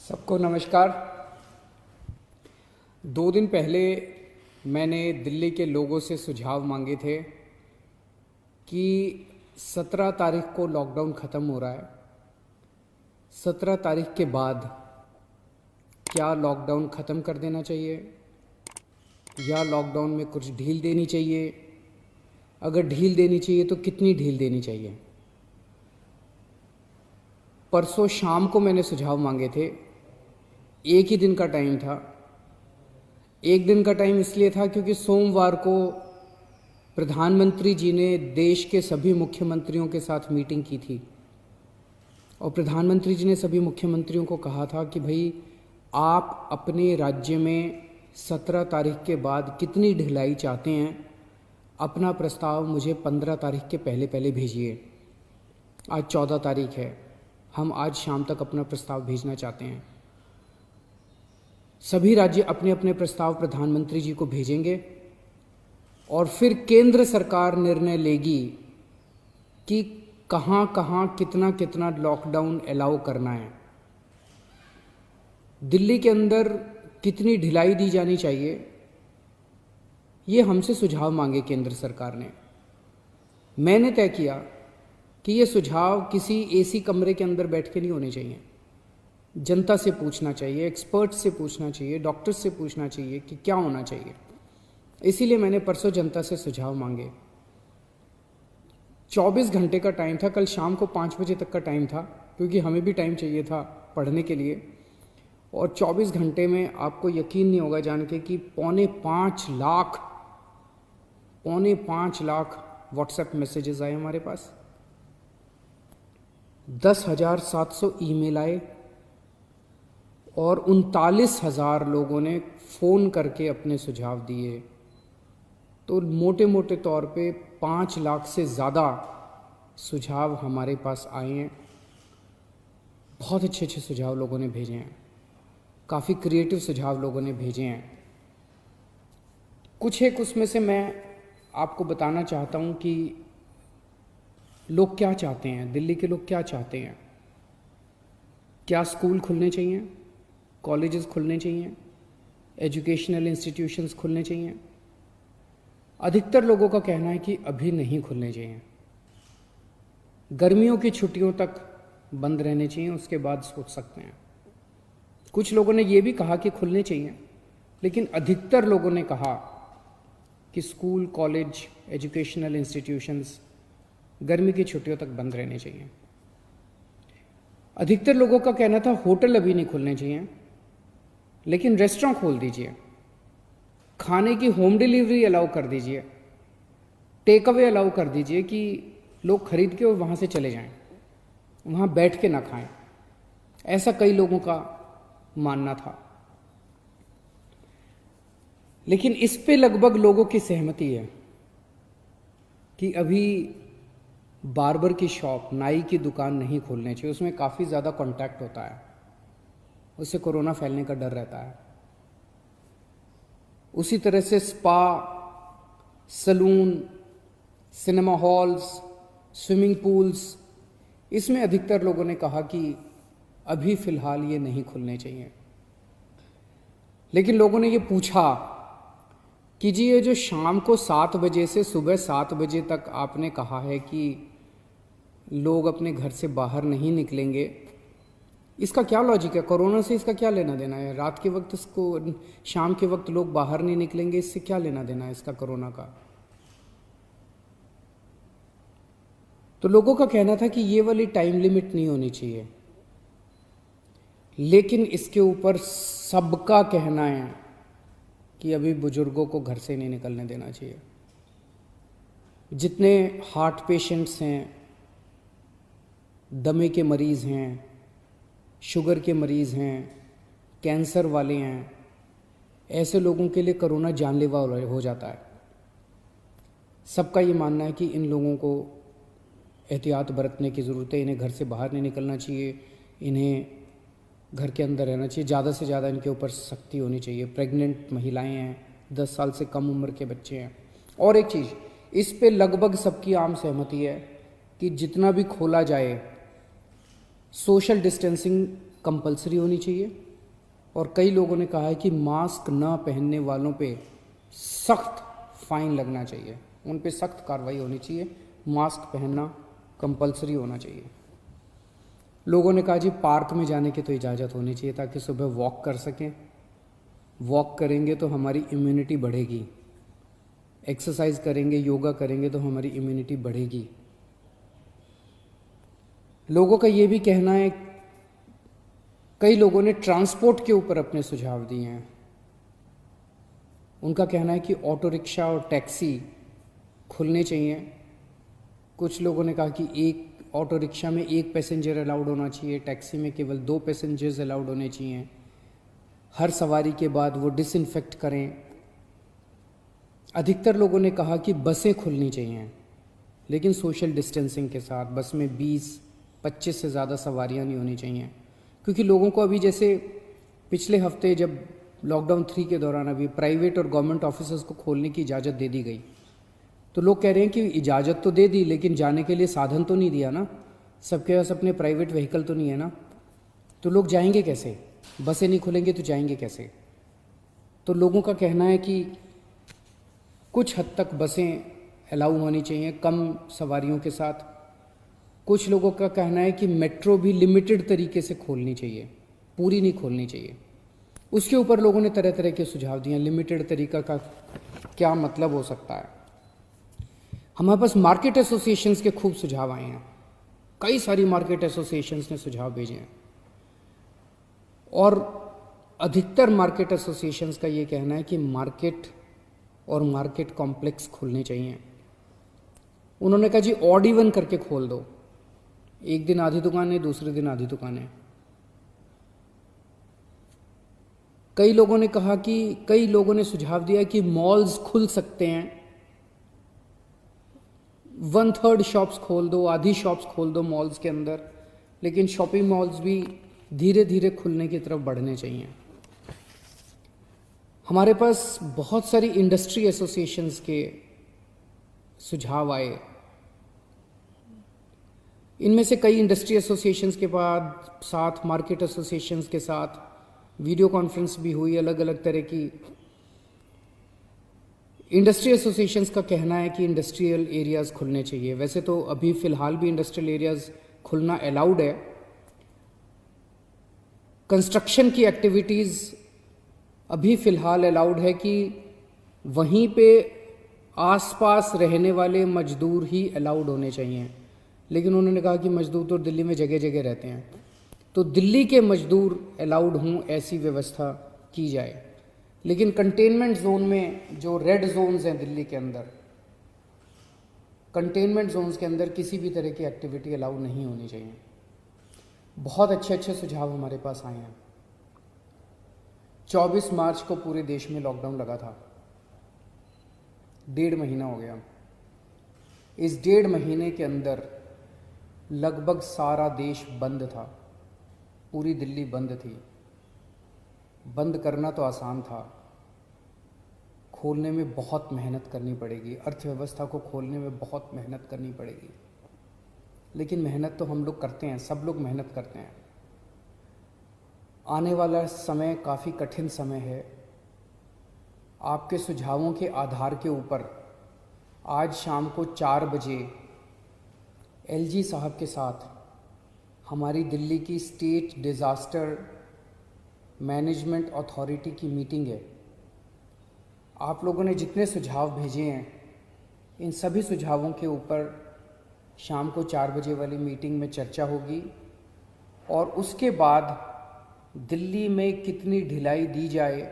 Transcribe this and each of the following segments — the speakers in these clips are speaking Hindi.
सबको नमस्कार। 2 दिन पहले मैंने दिल्ली के लोगों से सुझाव मांगे थे कि 17 तारीख को लॉकडाउन ख़त्म हो रहा है। 17 तारीख के बाद क्या लॉकडाउन ख़त्म कर देना चाहिए या लॉकडाउन में कुछ ढील देनी चाहिए? अगर ढील देनी चाहिए तो कितनी ढील देनी चाहिए? परसों शाम को मैंने सुझाव मांगे थे। एक ही दिन का टाइम था। एक दिन का टाइम इसलिए था क्योंकि सोमवार को प्रधानमंत्री जी ने देश के सभी मुख्यमंत्रियों के साथ मीटिंग की थी और प्रधानमंत्री जी ने सभी मुख्यमंत्रियों को कहा था कि भाई आप अपने राज्य में 17 तारीख के बाद कितनी ढिलाई चाहते हैं, अपना प्रस्ताव मुझे 15 तारीख के पहले पहले भेजिए। आज 14 तारीख है, हम आज शाम तक अपना प्रस्ताव भेजना चाहते हैं। सभी राज्य अपने अपने प्रस्ताव प्रधानमंत्री जी को भेजेंगे और फिर केंद्र सरकार निर्णय लेगी कि कहाँ कहाँ कितना कितना लॉकडाउन अलाउ करना है। दिल्ली के अंदर कितनी ढिलाई दी जानी चाहिए, ये हमसे सुझाव मांगे केंद्र सरकार ने। मैंने तय किया कि ये सुझाव किसी एसी कमरे के अंदर बैठ के नहीं होने चाहिए। जनता से पूछना चाहिए, एक्सपर्ट से पूछना चाहिए, डॉक्टर से पूछना चाहिए कि क्या होना चाहिए। इसीलिए मैंने परसों जनता से सुझाव मांगे। 24 घंटे का टाइम था, कल शाम को 5 बजे तक का टाइम था क्योंकि हमें भी टाइम चाहिए था पढ़ने के लिए। और 24 घंटे में आपको यकीन नहीं होगा जान के कि पौने 5 लाख व्हाट्सएप मैसेजेस आए हमारे पास, 10,700 ईमेल आए और 39,000 लोगों ने फ़ोन करके अपने सुझाव दिए। तो मोटे मोटे तौर पे 5 लाख से ज़्यादा सुझाव हमारे पास आए हैं। बहुत अच्छे अच्छे सुझाव लोगों ने भेजे हैं, काफ़ी क्रिएटिव सुझाव लोगों ने भेजे हैं। कुछ एक उसमें से मैं आपको बताना चाहता हूँ कि लोग क्या चाहते हैं, दिल्ली के लोग क्या चाहते हैं। क्या स्कूल खुलने चाहिए, कॉलेजेस खुलने चाहिए, एजुकेशनल इंस्टीट्यूशंस खुलने चाहिए? अधिकतर लोगों का कहना है कि अभी नहीं खुलने चाहिए, गर्मियों की छुट्टियों तक बंद रहने चाहिए, उसके बाद सोच सकते हैं। कुछ लोगों ने ये भी कहा कि खुलने चाहिए, लेकिन अधिकतर लोगों ने कहा कि स्कूल, कॉलेज, एजुकेशनल इंस्टीट्यूशंस गर्मी की छुट्टियों तक बंद रहने चाहिए। अधिकतर लोगों का कहना था होटल अभी नहीं खुलने चाहिए, लेकिन रेस्टोरेंट खोल दीजिए, खाने की होम डिलीवरी अलाउ कर दीजिए, टेक अवे अलाउ कर दीजिए कि लोग खरीद के और वहाँ से चले जाएं, वहाँ बैठ के ना खाएं। ऐसा कई लोगों का मानना था। लेकिन इस पे लगभग लोगों की सहमति है कि अभी बार्बर की शॉप, नाई की दुकान नहीं खोलने चाहिए। उसमें काफ़ी ज़्यादा कांटेक्ट होता है, उससे कोरोना फैलने का डर रहता है। उसी तरह से spa, salon, cinema halls, swimming pools, इसमें अधिकतर लोगों ने कहा कि अभी फ़िलहाल ये नहीं खुलने चाहिए। लेकिन लोगों ने ये पूछा कि जी ये जो शाम को 7 बजे से सुबह 7 बजे तक आपने कहा है कि लोग अपने घर से बाहर नहीं निकलेंगे, इसका क्या लॉजिक है? कोरोना से इसका क्या लेना देना है? रात के वक्त इसको, शाम के वक्त लोग बाहर नहीं निकलेंगे, इससे क्या लेना देना है इसका कोरोना का? तो लोगों का कहना था कि ये वाली टाइम लिमिट नहीं होनी चाहिए। लेकिन इसके ऊपर सबका कहना है कि अभी बुजुर्गों को घर से नहीं निकलने देना चाहिए। जितने हार्ट पेशेंट्स हैं, दमे के मरीज़ हैं, शुगर के मरीज़ हैं, कैंसर वाले हैं, ऐसे लोगों के लिए कोरोना जानलेवा हो जाता है। सबका ये मानना है कि इन लोगों को एहतियात बरतने की ज़रूरत है, इन्हें घर से बाहर नहीं निकलना चाहिए, इन्हें घर के अंदर रहना चाहिए। ज़्यादा से ज़्यादा इनके ऊपर सख्ती होनी चाहिए। प्रेग्नेंट महिलाएं हैं, 10 साल से कम उम्र के बच्चे हैं। और एक चीज़, इस पे लगभग सबकी आम सहमति है कि जितना भी खोला जाए सोशल डिस्टेंसिंग कंपलसरी होनी चाहिए। और कई लोगों ने कहा है कि मास्क न पहनने वालों पे सख्त फाइन लगना चाहिए, उन पे सख्त कार्रवाई होनी चाहिए, मास्क पहनना कंपलसरी होना चाहिए। लोगों ने कहा जी पार्क में जाने की तो इजाज़त होनी चाहिए ताकि सुबह वॉक कर सकें, वॉक करेंगे तो हमारी इम्यूनिटी बढ़ेगी, एक्सरसाइज करेंगे, योगा करेंगे तो हमारी इम्यूनिटी बढ़ेगी। लोगों का ये भी कहना है, कई लोगों ने ट्रांसपोर्ट के ऊपर अपने सुझाव दिए हैं। उनका कहना है कि ऑटो रिक्शा और टैक्सी खुलने चाहिए। कुछ लोगों ने कहा कि एक ऑटो रिक्शा में 1 पैसेंजर अलाउड होना चाहिए, टैक्सी में केवल 2 पैसेंजर्स अलाउड होने चाहिए। हर सवारी के बाद वो डिसइंफेक्ट करें। अधिकतर लोगों ने कहा कि बसें खुलनी चाहिए, लेकिन सोशल डिस्टेंसिंग के साथ। बस में 20-25 से ज़्यादा सवारियां नहीं होनी चाहिए, क्योंकि लोगों को अभी जैसे पिछले हफ्ते जब लॉकडाउन 3 के दौरान अभी प्राइवेट और गवर्नमेंट ऑफिसर्स को खोलने की इजाज़त दे दी गई, तो लोग कह रहे हैं कि इजाज़त तो दे दी लेकिन जाने के लिए साधन तो नहीं दिया ना, सबके पास अपने प्राइवेट व्हीकल तो नहीं है ना, तो लोग जाएंगे कैसे? बसें नहीं खुलेंगे तो जाएंगे कैसे? तो लोगों का कहना है कि कुछ हद तक बसें अलाउ होनी चाहिए कम सवारियों के साथ। कुछ लोगों का कहना है कि मेट्रो भी लिमिटेड तरीके से खोलनी चाहिए, पूरी नहीं खोलनी चाहिए। उसके ऊपर लोगों ने तरह तरह के सुझाव दिए। लिमिटेड तरीका का क्या मतलब हो सकता है? हमारे पास मार्केट एसोसिएशंस के खूब सुझाव आए हैं, कई सारी मार्केट एसोसिएशंस ने सुझाव भेजे हैं, और अधिकतर मार्केट एसोसिएशंस का ये कहना है कि मार्केट और मार्केट कॉम्प्लेक्स खुलने चाहिए। उन्होंने कहा जी ऑड इवन करके खोल दो, एक दिन आधी दुकानें, दूसरे दिन आधी दुकानें। कई लोगों ने कहा कि कई लोगों ने सुझाव दिया कि मॉल्स खुल सकते हैं, 1/3 शॉप्स खोल दो, आधी शॉप्स खोल दो मॉल्स के अंदर, लेकिन शॉपिंग मॉल्स भी धीरे धीरे खुलने की तरफ बढ़ने चाहिए। हमारे पास बहुत सारी इंडस्ट्री एसोसिएशंस के सुझाव आए। इनमें से कई इंडस्ट्री एसोसिएशंस के बाद साथ मार्केट एसोसिएशंस के साथ वीडियो कॉन्फ्रेंस भी हुई। अलग अलग तरह की इंडस्ट्री एसोसिएशंस का कहना है कि इंडस्ट्रियल एरियाज़ खुलने चाहिए। वैसे तो अभी फ़िलहाल भी इंडस्ट्रियल एरियाज़ खुलना अलाउड है। कंस्ट्रक्शन की एक्टिविटीज़ अभी फ़िलहाल अलाउड है कि वहीं पे आसपास रहने वाले मजदूर ही अलाउड होने चाहिए, लेकिन उन्होंने कहा कि मजदूर तो दिल्ली में जगह जगह रहते हैं, तो दिल्ली के मजदूर अलाउड हों ऐसी व्यवस्था की जाए। लेकिन कंटेनमेंट जोन में जो रेड जोन्स हैं दिल्ली के अंदर, कंटेनमेंट जोन्स के अंदर किसी भी तरह की एक्टिविटी अलाउ नहीं होनी चाहिए। बहुत अच्छे अच्छे सुझाव हमारे पास आए हैं। 24 मार्च को पूरे देश में लॉकडाउन लगा था, 1.5 महीना हो गया। इस 1.5 महीने के अंदर लगभग सारा देश बंद था, पूरी दिल्ली बंद थी। बंद करना तो आसान था, खोलने में बहुत मेहनत करनी पड़ेगी, अर्थव्यवस्था को खोलने में बहुत मेहनत करनी पड़ेगी। लेकिन मेहनत तो हम लोग करते हैं, सब लोग मेहनत करते हैं। आने वाला समय काफ़ी कठिन समय है। आपके सुझावों के आधार के ऊपर आज शाम को 4 बजे एलजी साहब के साथ हमारी दिल्ली की स्टेट डिज़ास्टर मैनेजमेंट अथॉरिटी की मीटिंग है। आप लोगों ने जितने सुझाव भेजे हैं, इन सभी सुझावों के ऊपर शाम को 4 बजे वाली मीटिंग में चर्चा होगी, और उसके बाद दिल्ली में कितनी ढिलाई दी जाए,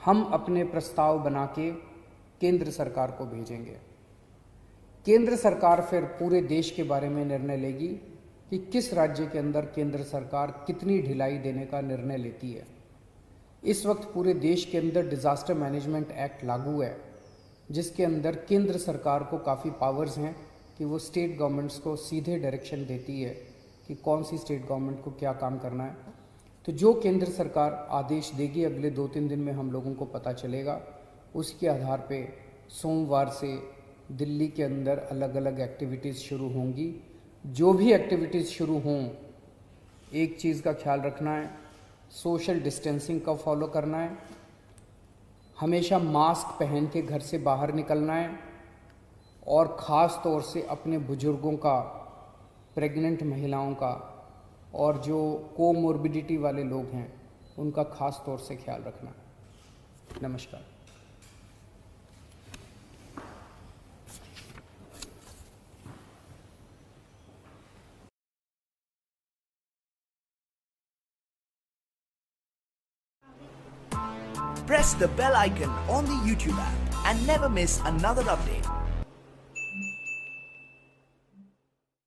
हम अपने प्रस्ताव बना के केंद्र सरकार को भेजेंगे। केंद्र सरकार फिर पूरे देश के बारे में निर्णय लेगी कि किस राज्य के अंदर केंद्र सरकार कितनी ढिलाई देने का निर्णय लेती है। इस वक्त पूरे देश के अंदर डिज़ास्टर मैनेजमेंट एक्ट लागू है, जिसके अंदर केंद्र सरकार को काफ़ी पावर्स हैं कि वो स्टेट गवर्नमेंट्स को सीधे डायरेक्शन देती है कि कौन सी स्टेट गवर्नमेंट को क्या काम करना है। तो जो केंद्र सरकार आदेश देगी अगले 2-3 दिन में हम लोगों को पता चलेगा। उसके आधार पे सोमवार से दिल्ली के अंदर अलग अलग एक्टिविटीज़ शुरू होंगी। जो भी एक्टिविटीज़ शुरू हों, एक चीज़ का ख्याल रखना है, सोशल डिस्टेंसिंग का फॉलो करना है, हमेशा मास्क पहन के घर से बाहर निकलना है, और ख़ास तौर से अपने बुज़ुर्गों का, प्रेग्नेंट महिलाओं का और जो कोमोर्बिडिटी वाले लोग हैं उनका ख़ास तौर से ख्याल रखना है। नमस्कार। Press the bell icon on the YouTube app and never miss another update.